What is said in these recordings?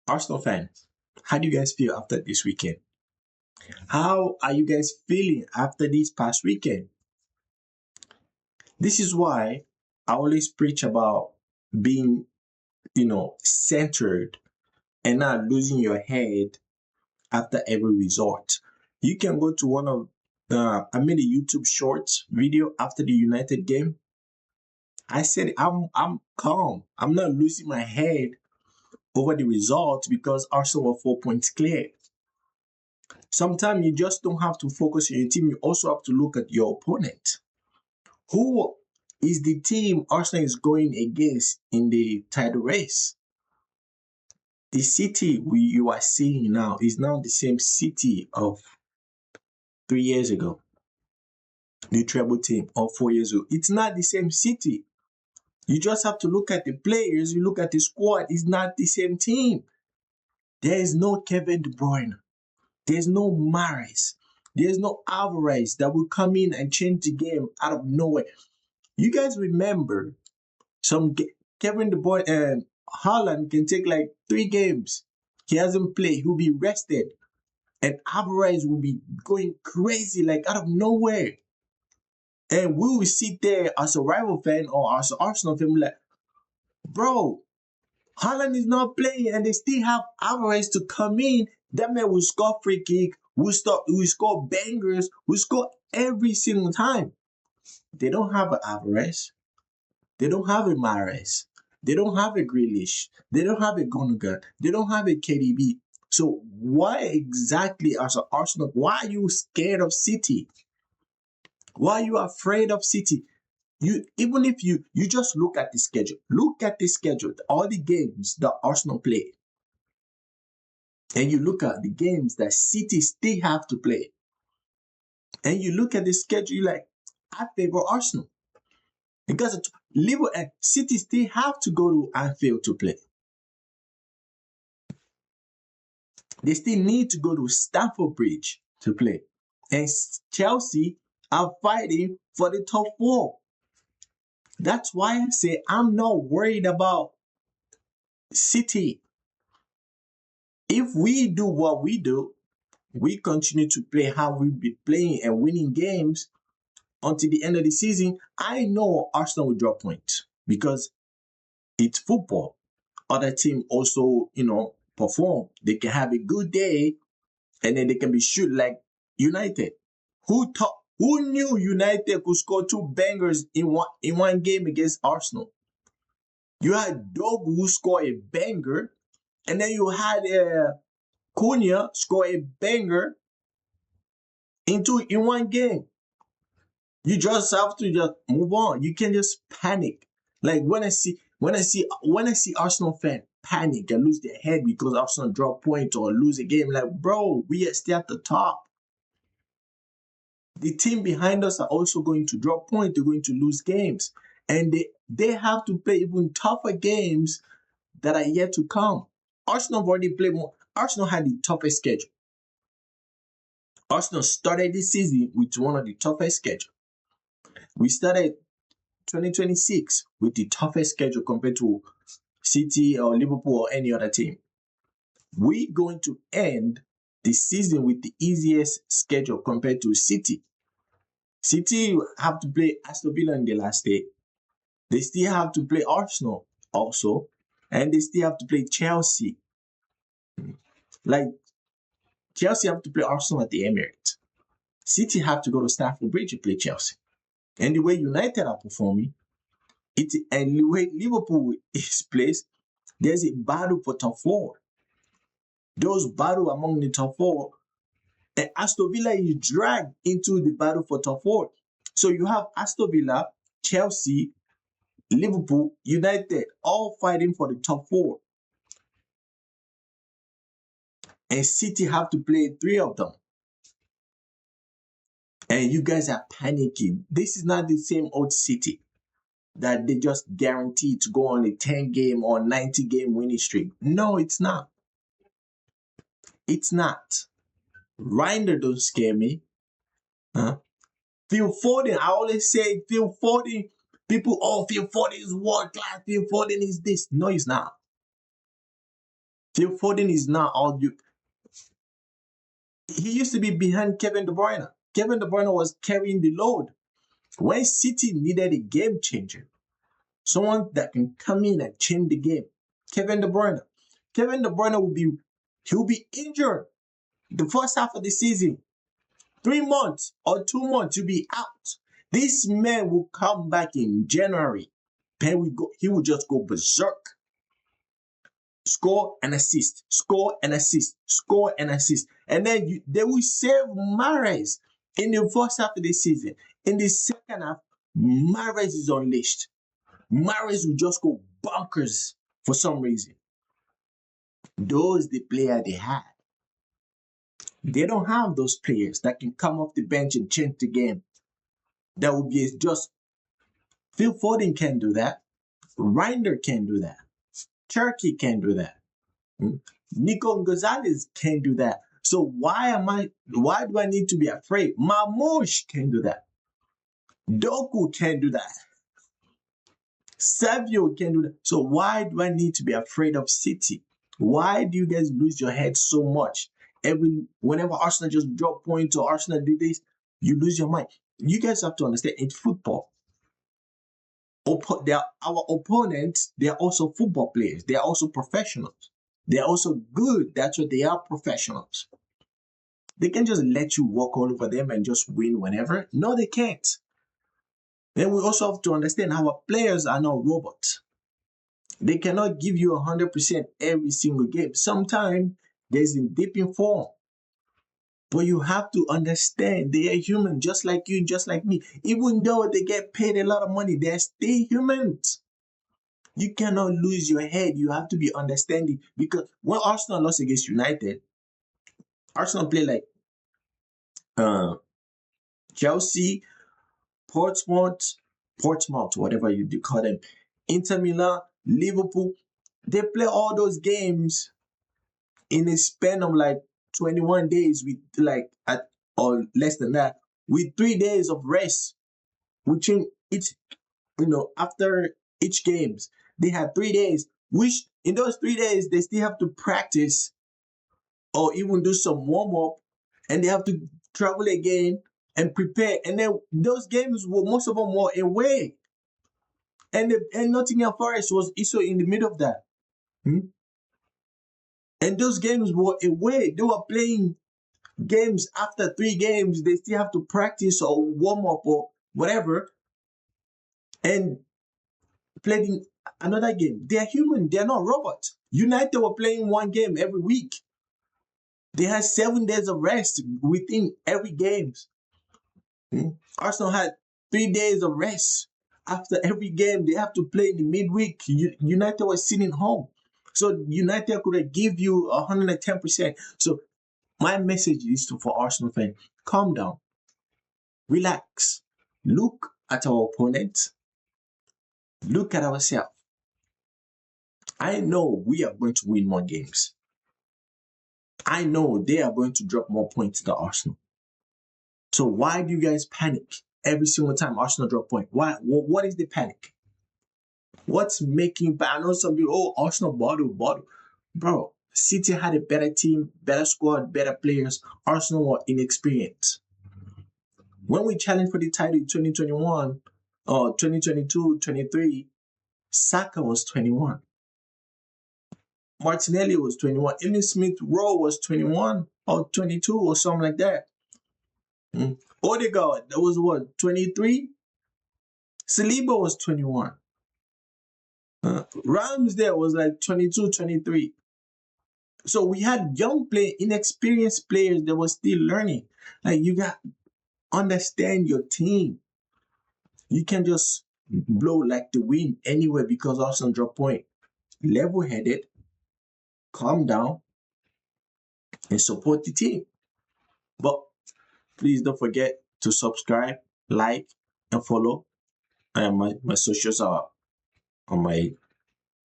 Arsenal fans, how do you guys feel after this weekend? How are you guys feeling after this past weekend? This is why I always preach about being, centered and not losing your head after every result. You can go to one of I made a YouTube Shorts video after the United game. I said I'm calm. I'm not losing my head over the result because Arsenal were 4 points clear. Sometimes you just don't have to focus on your team. You also have to look at your opponent. Who is the team Arsenal is going against in the title race? The city you are seeing now is now the same city of 3 years ago. The treble team of 4 years ago. It's not the same city. You just have to look at the players. You look at the squad. It's not the same team. There is no Kevin De Bruyne. There's no Mahrez. There's no Alvarez that will come in and change the game out of nowhere. You guys remember Kevin De Bruyne and Haaland can take like 3 games. He hasn't played. He'll be rested. And Alvarez will be going crazy like out of nowhere. And we will sit there as a rival fan or as an Arsenal fan like, bro, Haaland is not playing and they still have Alvarez to come in. That man will score free kick, will score bangers, will score every single time. They don't have an Alvarez. They don't have a Mahrez. They don't have a Grealish. They don't have a Gundogan. They don't have a KDB. So why exactly as an Arsenal, why are you scared of City? Why are you afraid of City? Even if you just look at the schedule, all the games that Arsenal play, and you look at the games that City still have to play, and you look at the schedule, you're like, I favor Arsenal because Liverpool and City still have to go to Anfield to play. They still need to go to Stamford Bridge to play, and Chelsea are fighting for the top 4. That's why I say I'm not worried about City. If we do what we do, we continue to play how we've been playing and winning games until the end of the season, I know Arsenal will drop points because it's football. Other teams also, perform. They can have a good day and then they can be shoot like United. Who knew United could score 2 bangers in one game against Arsenal? You had Dogu who scored a banger, and then you had Cunha score a banger in one game. You just have to just move on. You can just panic. Like when I see Arsenal fan panic and lose their head because Arsenal drop point or lose a game, like bro, we are still at the top. The team behind us are also going to drop point. They're going to lose games, and they have to play even tougher games that are yet to come. Arsenal have already played more. Arsenal had the toughest schedule. Arsenal started this season with one of the toughest schedules. We started 2026 with the toughest schedule compared to City or Liverpool or any other team. We're going to end the season with the easiest schedule compared to City. City have to play Aston Villa in the last day. They still have to play Arsenal also, and they still have to play Chelsea. Like Chelsea have to play Arsenal at the Emirates. City have to go to Stamford Bridge to play Chelsea. And the way United are performing, and the way Liverpool is placed, there's a battle for top 4. Those battle among the top 4, and Aston Villa is dragged into the battle for top 4. So you have Aston Villa, Chelsea, Liverpool, United, all fighting for the top 4. And City have to play 3 of them. And you guys are panicking. This is not the same old City that they just guaranteed to go on a 10-game or 90-game winning streak. No, it's not. It's not. Reiner don't scare me. Phil Foden, I always say Phil Foden. People, Phil Foden is world class. Phil Foden is this. No, he's not. Phil Foden is not all you. He used to be behind Kevin De Bruyne. Kevin De Bruyne was carrying the load. When City needed a game changer, someone that can come in and change the game, Kevin De Bruyne. Kevin De Bruyne he'll be injured the first half of the season. 3 months or 2 months, you'll be out. This man will come back in January. He will just go berserk. Score and assist, score and assist, score and assist. And then they will save Mahrez in the first half of the season. In the second half, Mahrez is unleashed. Mahrez will just go bonkers for some reason. Those the player they had. They don't have those players that can come off the bench and change the game. That would be just Phil Foden can't do that. Reinders can't do that. Turkey can't do that. Nico Gonzalez can't do that. So why do I need to be afraid? Marmoush can't do that. Doku can't do that. Savio can't do that. So why do I need to be afraid of City? Why do you guys lose your head so much? Whenever Arsenal just drop points or Arsenal do this, you lose your mind. You guys have to understand, in football, our opponents, they are also football players. They are also professionals. They are also good. That's what they are, professionals. They can just let you walk all over them and just win whenever. No, they can't. Then we also have to understand our players are not robots. They cannot give you 100% every single game. Sometimes there's a dip in form. But you have to understand they are human, just like you, just like me. Even though they get paid a lot of money, they're still humans. You cannot lose your head. You have to be understanding. Because when Arsenal lost against United, Arsenal played like Chelsea, Portsmouth, whatever you call them, Inter Milan, Liverpool. They play all those games in a span of like 21 days or less than that, with 3 days of rest between after each games. They had 3 days, which in those 3 days they still have to practice or even do some warm-up, and they have to travel again and prepare. And then those games most of them were away. And Nottingham Forest was also in the middle of that. And those games were away. They were playing games after 3 games. They still have to practice or warm up or whatever. And playing another game. They are human. They are not robots. United were playing 1 game every week. They had 7 days of rest within every game. Arsenal had 3 days of rest. After every game, they have to play in the midweek. United was sitting home. So United could have give you 110%. So my message is for Arsenal fans, calm down, relax, look at our opponents, look at ourselves. I know we are going to win more games. I know they are going to drop more points than Arsenal. So why do you guys panic every single time Arsenal drop point? Why? What is the panic? What's making? I know some people, Arsenal bottle. Bro, City had a better team, better squad, better players. Arsenal were inexperienced. When we challenged for the title in 2021 or 2022, 23, Saka was 21. Martinelli was 21. Emile Smith Rowe was 21 or 22 or something like that. Odegaard, that was what, 23? Saliba was 21. Ramsdale was like 22, 23. So we had inexperienced players that were still learning. Like, you got to understand your team. You can just blow like the wind anywhere because Arsenal drop point. Level-headed, calm down, and support the team. But please don't forget to subscribe, like, and follow. My socials are on my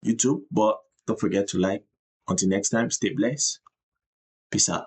YouTube, but don't forget to like. Until next time, stay blessed. Peace out.